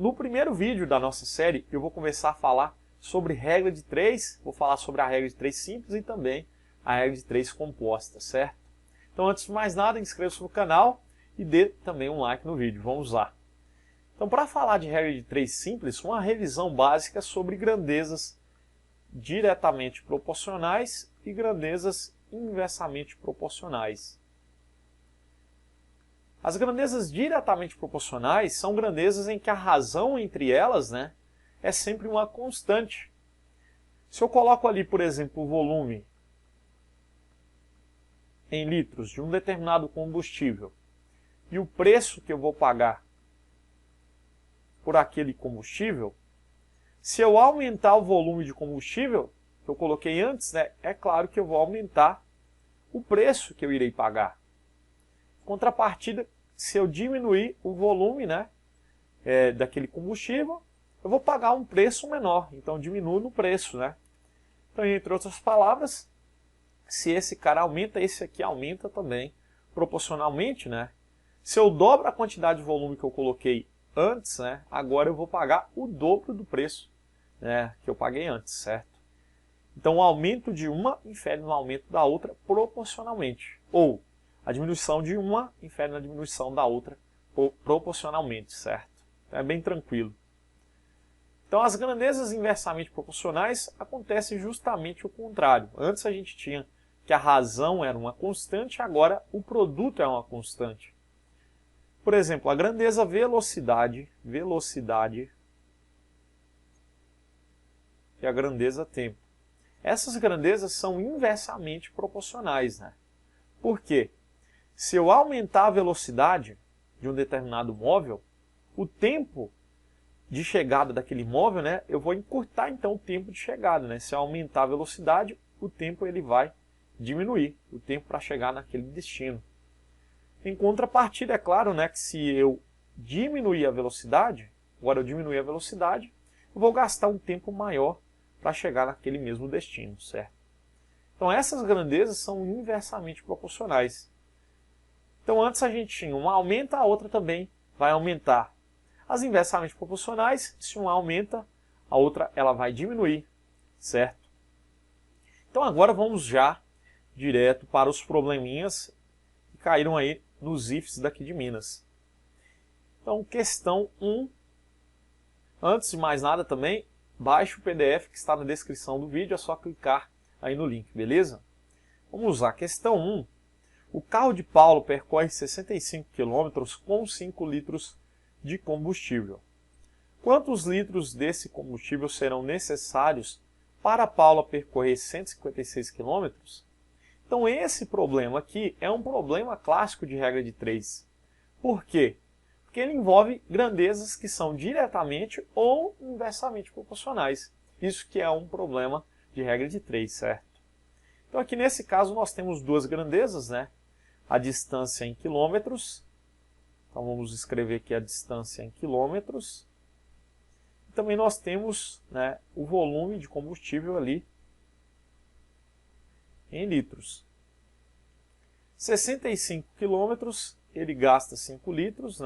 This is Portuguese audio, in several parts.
No primeiro vídeo da nossa série, eu vou começar a falar sobre regra de 3, vou falar sobre a regra de 3 simples e também a regra de 3 composta, certo? Então, antes de mais nada, inscreva-se no canal e dê também um like no vídeo. Vamos lá. Então, para falar de regra de 3 simples, uma revisão básica sobre grandezas diretamente proporcionais e grandezas inversamente proporcionais. As grandezas diretamente proporcionais são grandezas em que a razão entre elas, é sempre uma constante. Se eu coloco ali, por exemplo, o volume em litros de um determinado combustível e o preço que eu vou pagar por aquele combustível, se eu aumentar o volume de combustível que eu coloquei antes, é claro que eu vou aumentar o preço que eu irei pagar. Contrapartida, se eu diminuir o volume daquele combustível, eu vou pagar um preço menor, então diminuo no preço. Então, entre outras palavras, se esse cara aumenta, esse aqui aumenta também proporcionalmente. Se eu dobro a quantidade de volume que eu coloquei antes, agora eu vou pagar o dobro do preço que eu paguei antes, certo? Então, o aumento de uma infere no aumento da outra proporcionalmente. Ou a diminuição de uma infere na diminuição da outra proporcionalmente, certo? Então, é bem tranquilo. Então, as grandezas inversamente proporcionais acontecem justamente o contrário. Antes a gente tinha que a razão era uma constante, agora o produto é uma constante. Por exemplo, a grandeza velocidade e a grandeza tempo. Essas grandezas são inversamente proporcionais. Por quê? Se eu aumentar a velocidade de um determinado móvel, o tempo de chegada daquele móvel, eu vou encurtar então o tempo de chegada. Se eu aumentar a velocidade, o tempo ele vai diminuir, o tempo para chegar naquele destino. Em contrapartida, é claro que se eu diminuir a velocidade, agora eu diminuir a velocidade, eu vou gastar um tempo maior para chegar naquele mesmo destino, certo? Então essas grandezas são inversamente proporcionais. Então antes a gente tinha uma aumenta, a outra também vai aumentar. As inversamente proporcionais, se uma aumenta, a outra ela vai diminuir, certo? Então agora vamos já direto para os probleminhas que caíram aí nos IFs daqui de Minas. Então questão 1. Antes de mais nada também, baixe o PDF que está na descrição do vídeo, é só clicar aí no link, beleza? Vamos usar a questão 1. O carro de Paulo percorre 65 km com 5 litros de combustível. Quantos litros desse combustível serão necessários para Paulo percorrer 156 km? Então esse problema aqui é um problema clássico de regra de 3. Por quê? Porque ele envolve grandezas que são diretamente ou inversamente proporcionais. Isso que é um problema de regra de 3, certo? Então aqui nesse caso nós temos duas grandezas, a distância em quilômetros. Então vamos escrever aqui a distância em quilômetros. E também nós temos o volume de combustível ali em litros. 65 quilômetros, ele gasta 5 litros,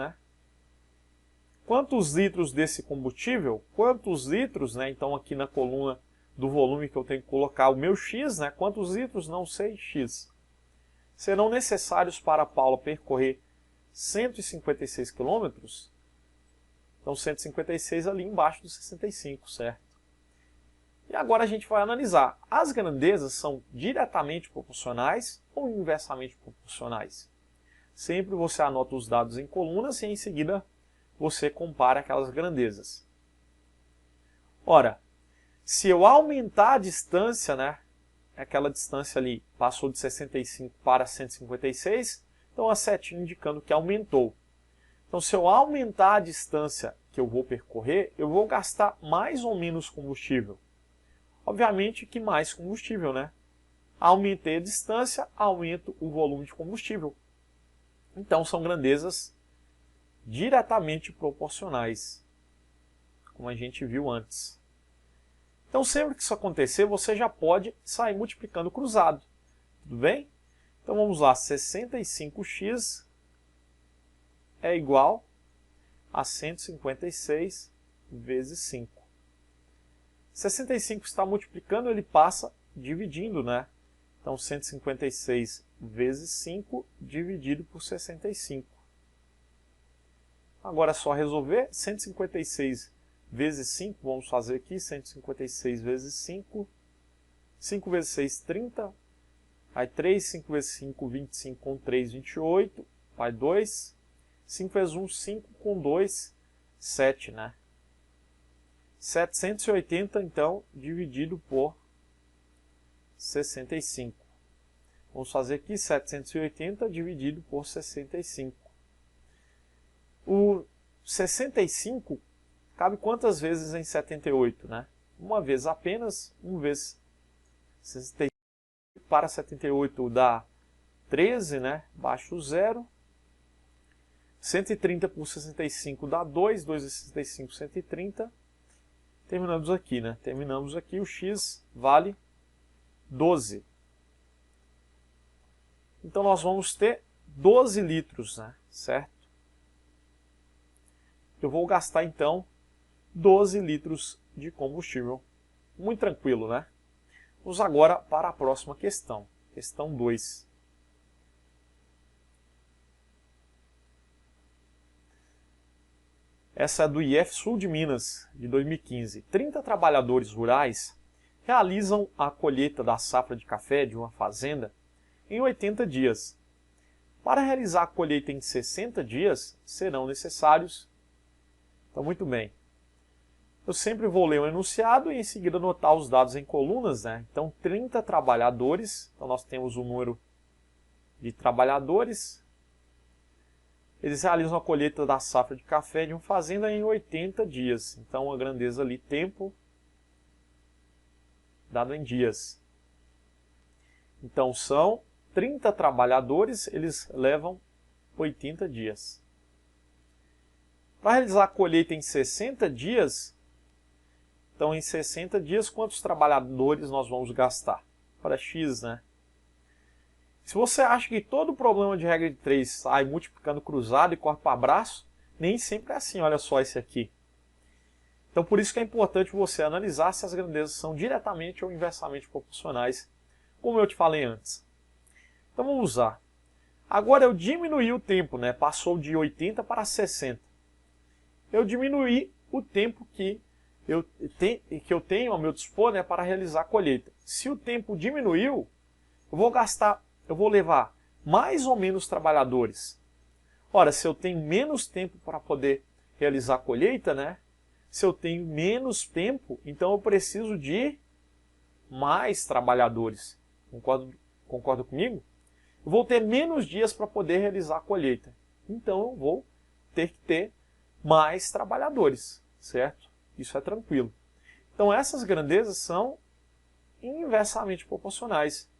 Quantos litros desse combustível? Quantos litros, então aqui na coluna do volume que eu tenho que colocar o meu x, quantos litros? Não sei, x. Serão necessários para Paulo percorrer 156 quilômetros? Então 156 ali embaixo dos 65, certo? E agora a gente vai analisar. As grandezas são diretamente proporcionais ou inversamente proporcionais? Sempre você anota os dados em colunas e em seguida você compara aquelas grandezas. Ora, se eu aumentar a distância, aquela distância ali passou de 65 para 156, então a setinha indicando que aumentou. Então se eu aumentar a distância que eu vou percorrer, eu vou gastar mais ou menos combustível. Obviamente que mais combustível, Aumentei a distância, aumento o volume de combustível. Então são grandezas diretamente proporcionais, como a gente viu antes. Então sempre que isso acontecer, você já pode sair multiplicando cruzado. Tudo bem? Então vamos lá, 65x é igual a 156 vezes 5. 65 está multiplicando, ele passa dividindo, né? Então, 156 vezes 5 dividido por 65. Agora é só resolver. 156 vezes 5, vamos fazer aqui. 156 vezes 5. 5 vezes 6, 30. Aí 3, 5 vezes 5, 25 com 3, 28. Vai 2. 5 vezes 1, 5 com 2, 7, né? 780, então, dividido por 65. Vamos fazer aqui 780 dividido por 65. O 65 cabe quantas vezes em 78, né? Uma vez apenas, 1 vezes 65 para 78 dá 13, né? Baixa o 0. 130 por 65 dá 2, 2 vezes 65, 130. Terminamos aqui, né? Terminamos aqui, o x vale 12. Então nós vamos ter 12 litros, né? Certo? Eu vou gastar então 12 litros de combustível. Muito tranquilo, né? Vamos agora para a próxima questão. Questão 2. Essa é do IF Sul de Minas, de 2015. 30 trabalhadores rurais realizam a colheita da safra de café de uma fazenda em 80 dias. Para realizar a colheita em 60 dias, serão necessários... Então, muito bem. Eu sempre vou ler o enunciado e em seguida anotar os dados em colunas, né? Então, 30 trabalhadores. Então, nós temos o número de trabalhadores. Eles realizam a colheita da safra de café de uma fazenda em 80 dias. Então, a grandeza ali, tempo, dado em dias. Então, são 30 trabalhadores, eles levam 80 dias. Para realizar a colheita em 60 dias, então, em 60 dias, quantos trabalhadores nós vamos gastar? Para X, né? Se você acha que todo problema de regra de 3 sai multiplicando cruzado e corta para braço, nem sempre é assim, olha só esse aqui. Então por isso que é importante você analisar se as grandezas são diretamente ou inversamente proporcionais, como eu te falei antes. Então vamos usar. Agora eu diminuí o tempo, né? Passou de 80 para 60. Eu diminuí o tempo que eu tenho ao meu dispor, né, para realizar a colheita. Se o tempo diminuiu, eu vou levar mais ou menos trabalhadores. Ora, se eu tenho menos tempo para poder realizar a colheita, né? Se eu tenho menos tempo, então eu preciso de mais trabalhadores. Concorda comigo? Eu vou ter menos dias para poder realizar a colheita. Então eu vou ter que ter mais trabalhadores, certo? Isso é tranquilo. Então essas grandezas são inversamente proporcionais.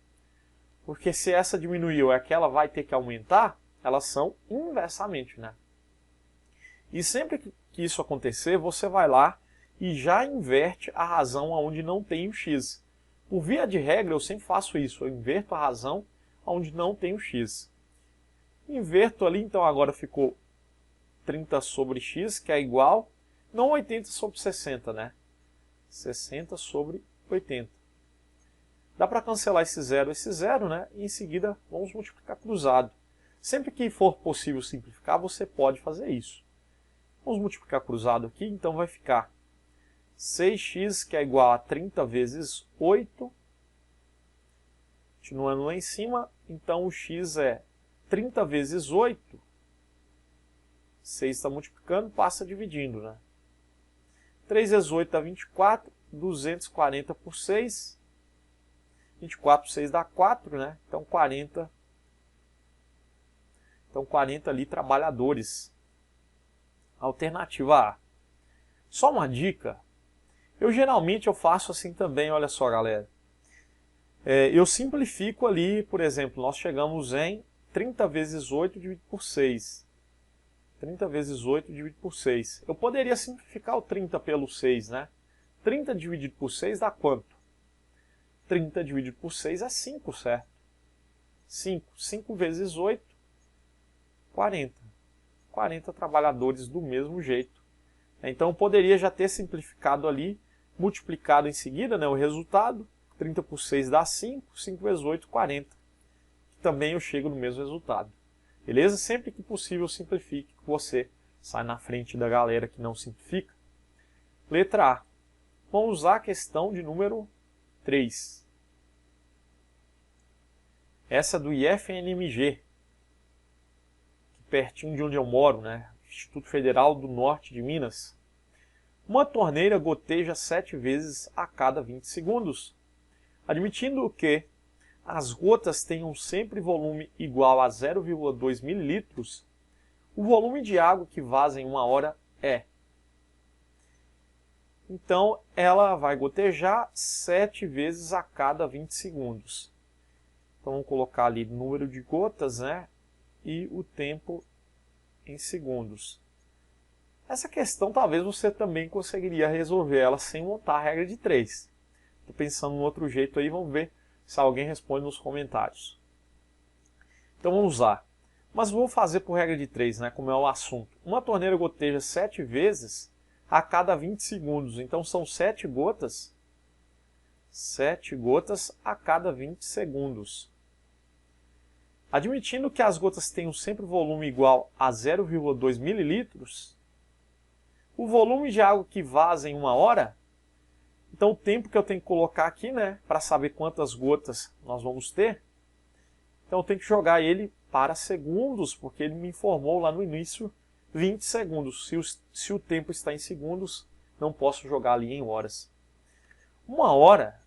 Porque se essa diminuiu e aquela vai ter que aumentar, elas são inversamente, né? E sempre que isso acontecer, você vai lá e já inverte a razão onde não tem o x. Por via de regra, eu sempre faço isso. Eu inverto a razão onde não tem o x. Inverto ali, então agora ficou 30 sobre x, que é igual, não 80 sobre 60, né? 60 sobre 80. Dá para cancelar esse 0, né? E em seguida vamos multiplicar cruzado. Sempre que for possível simplificar, você pode fazer isso. Vamos multiplicar cruzado aqui, então vai ficar 6x, que é igual a 30 vezes 8. Continuando lá em cima, então o x é 30 vezes 8. 6 está multiplicando, passa dividindo, né? 3 vezes 8 dá 24, 240 por 6. 24 por 6 dá 4, né? Então 40. Então 40 ali trabalhadores. Alternativa A. Só uma dica. Geralmente eu faço assim também, olha só, galera. Eu simplifico ali, por exemplo, nós chegamos em 30 vezes 8 dividido por 6. 30 vezes 8 dividido por 6. Eu poderia simplificar o 30 pelo 6, né? 30 dividido por 6 dá quanto? 30 dividido por 6 é 5, certo? 5. 5 vezes 8, 40. 40 trabalhadores do mesmo jeito. Então eu poderia já ter simplificado ali, multiplicado em seguida, né, o resultado. 30 por 6 dá 5, 5 vezes 8, 40. Também eu chego no mesmo resultado. Beleza? Sempre que possível simplifique, que você sai na frente da galera que não simplifica. Letra A. Vamos usar a questão de número 3. Essa é do IFNMG, pertinho de onde eu moro, né? Instituto Federal do Norte de Minas. Uma torneira goteja 7 vezes a cada 20 segundos. Admitindo que as gotas tenham sempre volume igual a 0,2 ml, o volume de água que vaza em 1 hora é. Então, ela vai gotejar 7 vezes a cada 20 segundos. Então, vamos colocar ali o número de gotas, né? E o tempo em segundos. Essa questão talvez você também conseguiria resolver ela sem montar a regra de 3. Estou pensando em outro jeito aí, vamos ver se alguém responde nos comentários. Então vamos lá. Mas vou fazer por regra de 3, né, como é o assunto. Uma torneira goteja 7 vezes a cada 20 segundos. Então são 7 gotas. 7 gotas a cada 20 segundos. Admitindo que as gotas tenham sempre volume igual a 0,2 ml, o volume de água que vaza em 1 hora, então o tempo que eu tenho que colocar aqui, né, para saber quantas gotas nós vamos ter, então eu tenho que jogar ele para segundos, porque ele me informou lá no início 20 segundos. Se o tempo está em segundos, não posso jogar ali em horas. 1 hora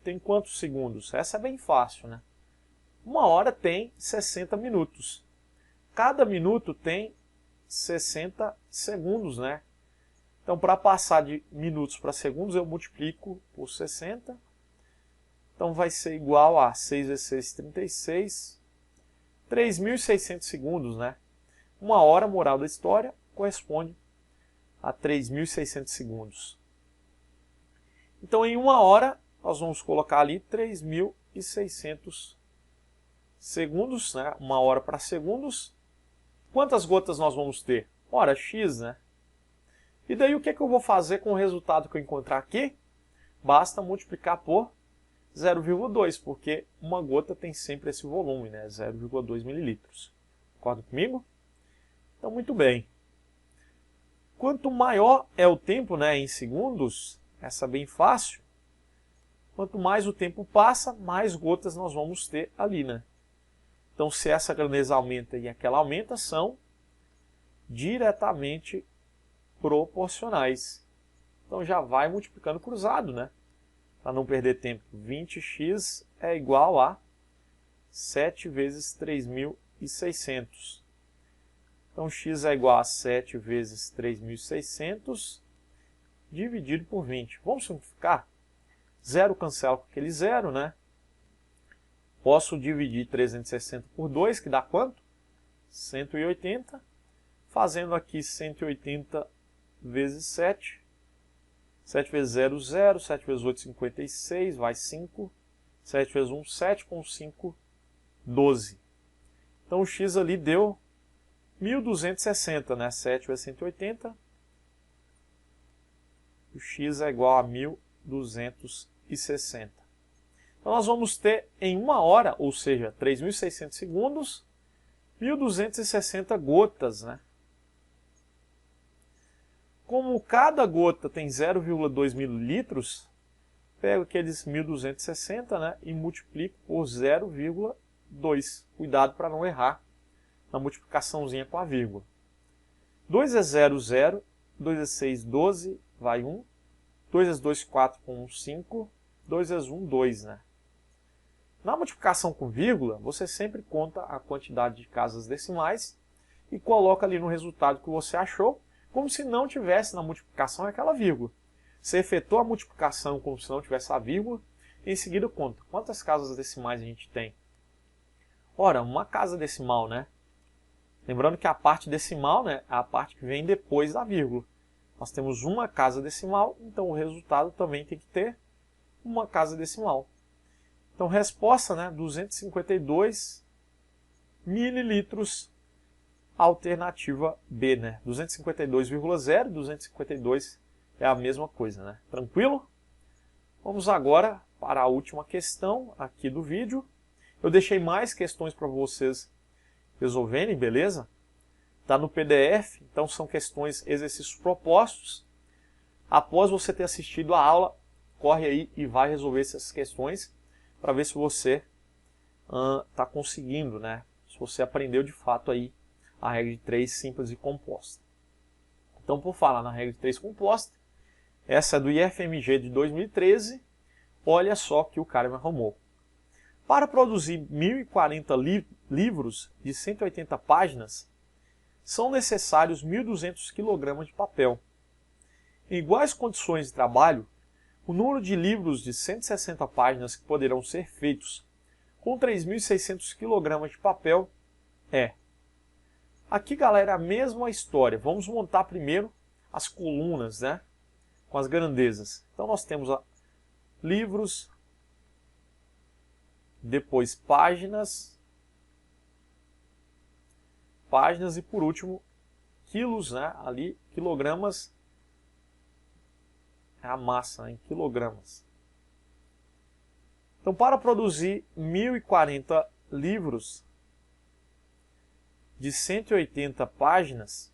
tem quantos segundos? Essa é bem fácil, né? 1 hora tem 60 minutos. Cada minuto tem 60 segundos, né? Então, para passar de minutos para segundos, eu multiplico por 60. Então, vai ser igual a 6 vezes 6, 36. 3.600 segundos, né? 1 hora, moral da história, corresponde a 3.600 segundos. Então, em 1 hora, nós vamos colocar ali 3.600 segundos, né? 1 hora para segundos. Quantas gotas nós vamos ter? Ora, x, né? E daí o que eu vou fazer com o resultado que eu encontrar aqui? Basta multiplicar por 0,2, porque uma gota tem sempre esse volume, né? 0,2 mililitros. Concorda comigo? Então, muito bem. Quanto maior é o tempo, né, em segundos, essa é bem fácil, quanto mais o tempo passa, mais gotas nós vamos ter ali, né? Então, se essa grandeza aumenta e aquela aumenta, são diretamente proporcionais. Então, já vai multiplicando cruzado, né? Para não perder tempo. 20x é igual a 7 vezes 3.600. Então, x é igual a 7 vezes 3.600 dividido por 20. Vamos simplificar? 0 cancela com aquele 0, né? Posso dividir 360 por 2, que dá quanto? 180. Fazendo aqui 180 vezes 7. 7 vezes 0, 0. 7 vezes 8, 56. Vai 5. 7 vezes 1, 7. Com 5, 12. Então o x ali deu 1.260, né? 7 vezes 180. O x é igual a 1.260. Então nós vamos ter em 1 hora, ou seja, 3.600 segundos, 1.260 gotas, né? Como cada gota tem 0,2 mililitros, pego aqueles 1.260, né, e multiplico por 0,2. Cuidado para não errar na multiplicaçãozinha com a vírgula. 2 é 0, 0. 2 é 6, 12, vai 1. 2 vezes 2, 4, com 1, 5. 2 vezes 1, 2, né? Na multiplicação com vírgula, você sempre conta a quantidade de casas decimais e coloca ali no resultado que você achou, como se não tivesse na multiplicação aquela vírgula. Você efetuou a multiplicação como se não tivesse a vírgula, e em seguida conta quantas casas decimais a gente tem. Ora, uma casa decimal, né? Lembrando que a parte decimal, né, é a parte que vem depois da vírgula. Nós temos uma casa decimal, então o resultado também tem que ter uma casa decimal. Então, resposta, né, 252 mililitros. a alternativa B, né? 252,0 e 252 é a mesma coisa, né? Tranquilo? Vamos agora para a última questão aqui do vídeo. Eu deixei mais questões para vocês resolverem, beleza? Está no PDF, então são questões, exercícios propostos. Após você ter assistido a aula, corre aí e vai resolver essas questões para ver se você está conseguindo, né? Se você aprendeu de fato aí a regra de 3 simples e composta. Então, por falar na regra de 3 composta, essa é do IFMG de 2013, olha só que o cara me arrumou. Para produzir 1040 livros de 180 páginas, são necessários 1.200 kg de papel. Em iguais condições de trabalho, o número de livros de 160 páginas que poderão ser feitos com 3.600 kg de papel é... Aqui, galera, a mesma história. Vamos montar primeiro as colunas, né? Com as grandezas. Então, nós temos livros, depois páginas e, por último, quilos, né? Ali, quilogramas, é a massa, né? Em quilogramas. Então, para produzir 1040 livros de 180 páginas,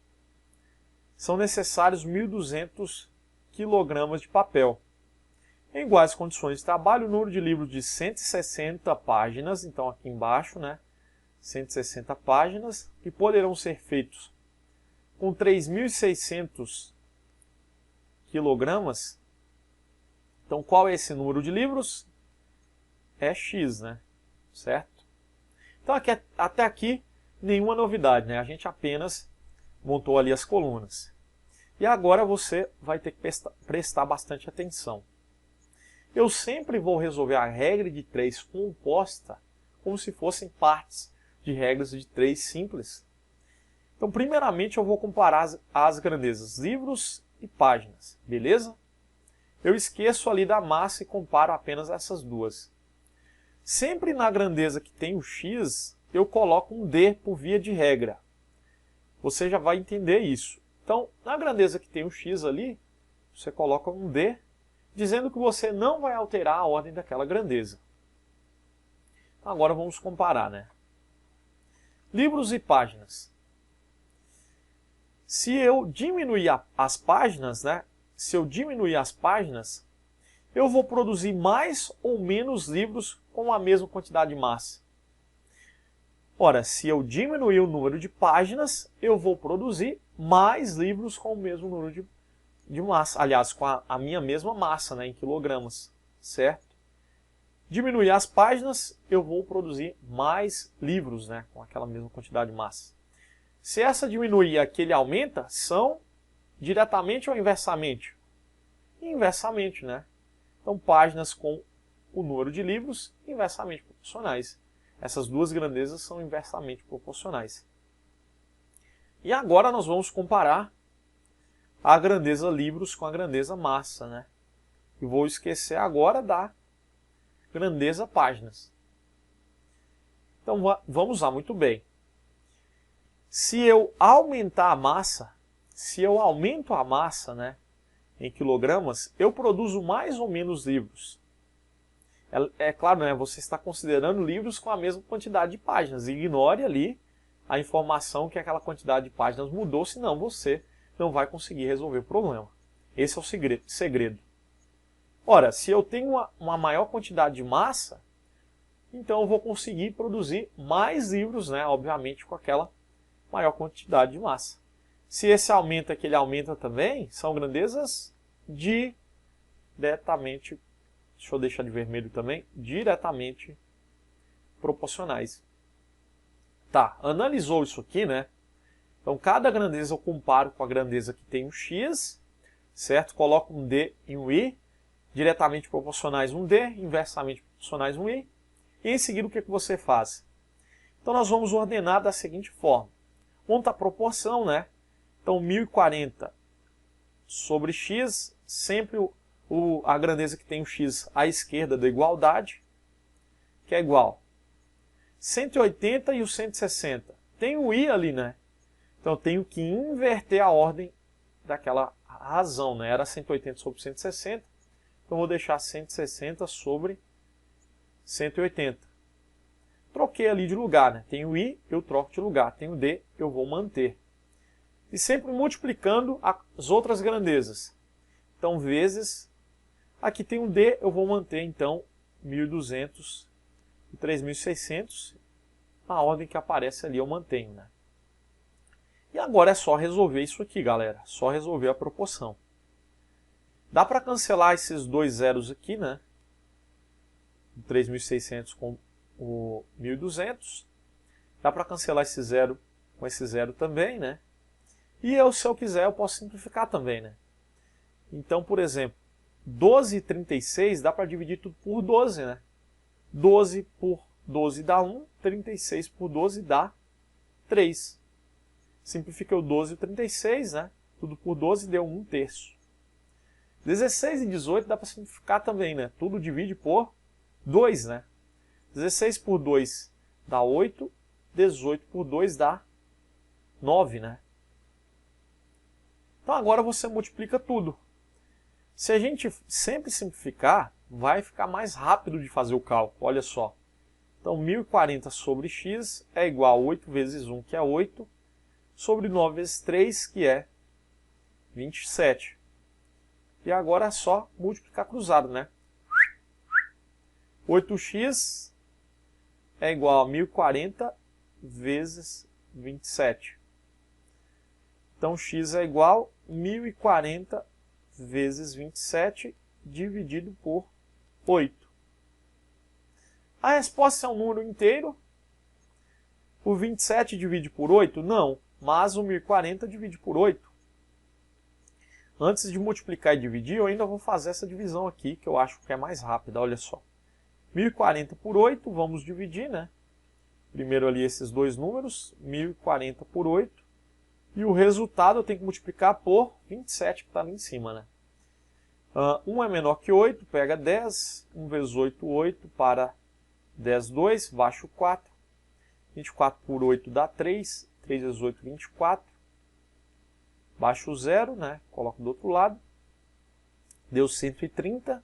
são necessários 1.200 kg de papel. Em iguais condições de trabalho, o número de livros de 160 páginas, então aqui embaixo, né, 160 páginas, que poderão ser feitos com 3.600 kg. Então, qual é esse número de livros? É X, né? Certo? Então, até aqui, nenhuma novidade, né? A gente apenas montou ali as colunas. E agora você vai ter que prestar bastante atenção. Eu sempre vou resolver a regra de 3 composta como se fossem partes de regras de 3 simples. Então, primeiramente, eu vou comparar as grandezas livros e páginas, beleza? Eu esqueço ali da massa e comparo apenas essas duas. Sempre na grandeza que tem o X, eu coloco um D por via de regra. Você já vai entender isso. Então, na grandeza que tem o X ali, você coloca um D, dizendo que você não vai alterar a ordem daquela grandeza. Agora vamos comparar, né? Livros e páginas. Se eu diminuir as páginas, né? Se eu diminuir as páginas, eu vou produzir mais ou menos livros com a mesma quantidade de massa. Ora, se eu diminuir o número de páginas, eu vou produzir mais livros com o mesmo número de massa. Aliás, com a minha mesma massa, né, em quilogramas, certo? Diminuir as páginas, eu vou produzir mais livros, né, com aquela mesma quantidade de massa. Se essa diminuir e aquele aumenta, são diretamente ou inversamente? Inversamente, né? Então, páginas com o número de livros inversamente proporcionais. Essas duas grandezas são inversamente proporcionais. E agora nós vamos comparar a grandeza livros com a grandeza massa, né? E vou esquecer agora da grandeza páginas. Então, vamos lá, muito bem. Se eu aumentar a massa, se eu aumento a massa, né, em quilogramas, eu produzo mais ou menos livros. É claro, né, você está considerando livros com a mesma quantidade de páginas. Ignore ali a informação que aquela quantidade de páginas mudou, senão você não vai conseguir resolver o problema. Esse é o segredo. Ora, se eu tenho uma maior quantidade de massa, então eu vou conseguir produzir mais livros, né, obviamente com aquela maior quantidade de massa. Se esse aumenta, aquele aumenta também, são grandezas diretamente, deixa eu deixar de vermelho também, diretamente proporcionais. Tá, analisou isso aqui, né? Então, cada grandeza eu comparo com a grandeza que tem um X, certo? Coloco um D e um I, diretamente proporcionais um D, inversamente proporcionais um I, e em seguida o que você faz? Então, nós vamos ordenar da seguinte forma. Monta a proporção, né? Então, 1040 sobre x, sempre a grandeza que tem o x à esquerda da igualdade, que é igual 180 e o 160. Tem o i ali, né? Então eu tenho que inverter a ordem daquela razão, né? Era 180 sobre 160, então eu vou deixar 160 sobre 180. Troquei ali de lugar, né? Tem o I, eu troco de lugar. Tem o D, eu vou manter. E sempre multiplicando as outras grandezas. Então, vezes, aqui tem um D, eu vou manter, então, 1.200 e 3.600. Na ordem que aparece ali, eu mantenho, né? E agora é só resolver isso aqui, galera. Só resolver a proporção. Dá para cancelar esses dois zeros aqui, né? 3.600 com o 1.200. Dá para cancelar esse zero com esse zero também, né? E eu, se eu quiser, eu posso simplificar também, né? Então, por exemplo, 12 e 36 dá para dividir tudo por 12, né? 12 por 12 dá 1, 36 por 12 dá 3. Simplifiquei o 12 e o 36, né? Tudo por 12 deu 1/3. 16 e 18 dá para simplificar também, né? Tudo divide por 2, né? 16 por 2 dá 8, 18 por 2 dá 9, né? Então agora você multiplica tudo. Se a gente sempre simplificar, vai ficar mais rápido de fazer o cálculo, olha só. Então 1040 sobre x é igual a 8 vezes 1, que é 8, sobre 9 vezes 3, que é 27. E agora é só multiplicar cruzado, né? 8x é igual a 1040 vezes 27. Então x é igual a 1040 vezes 27 dividido por 8. A resposta é um número inteiro. O 27 divide por 8? Não, mas o 1040 divide por 8. Antes de multiplicar e dividir, eu ainda vou fazer essa divisão aqui, que eu acho que é mais rápida, olha só. 1040 por 8, vamos dividir, né? Primeiro ali esses dois números, 1040 por 8. E o resultado eu tenho que multiplicar por 27, que está ali em cima, né? 1 é menor que 8, pega 10. 1 vezes 8, 8, para 10, 2, baixo 4. 24 por 8 dá 3. 3 vezes 8, 24. Baixo 0, né? Coloco do outro lado. Deu 130.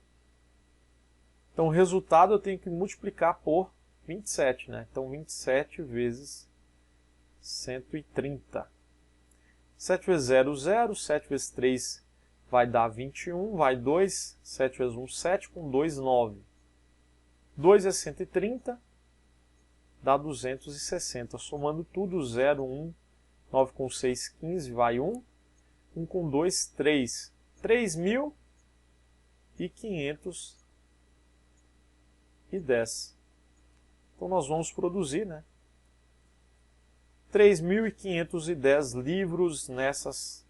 Então o resultado eu tenho que multiplicar por 27, né? Então 27 vezes 130. 7 vezes 0, 0. 7 vezes 3 vai dar 21. Vai 2. 7 vezes 1, 7. Com 2, 9. 2 é 130. Dá 260. Somando tudo, 0, 1. 9 com 6, 15. Vai 1. 1 com 2, 3. 3.510. Então nós vamos produzir, né? 3.510 livros nessas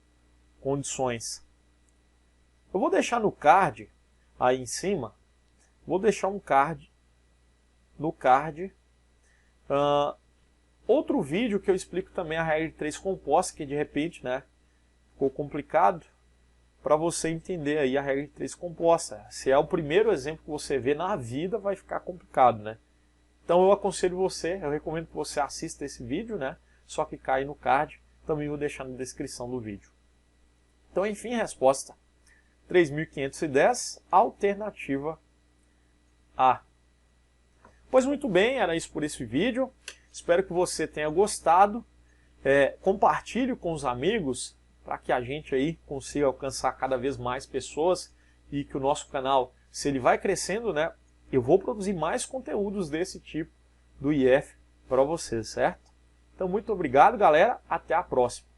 condições. Eu vou deixar no card, aí em cima, vou deixar um card, no card, outro vídeo que eu explico também a regra de 3 composta, que de repente, né, ficou complicado, para você entender aí a regra de 3 composta. Se é o primeiro exemplo que você vê na vida, vai ficar complicado, né? Então eu aconselho você, eu recomendo que você assista esse vídeo, né? Só que cai no card, também vou deixar na descrição do vídeo. Então, enfim, resposta 3.510, alternativa A. Pois muito bem, era isso por esse vídeo. Espero que você tenha gostado. Compartilhe com os amigos, para que a gente aí consiga alcançar cada vez mais pessoas e que o nosso canal, se ele vai crescendo, né, eu vou produzir mais conteúdos desse tipo do IF para vocês, certo? Então, muito obrigado, galera. Até a próxima.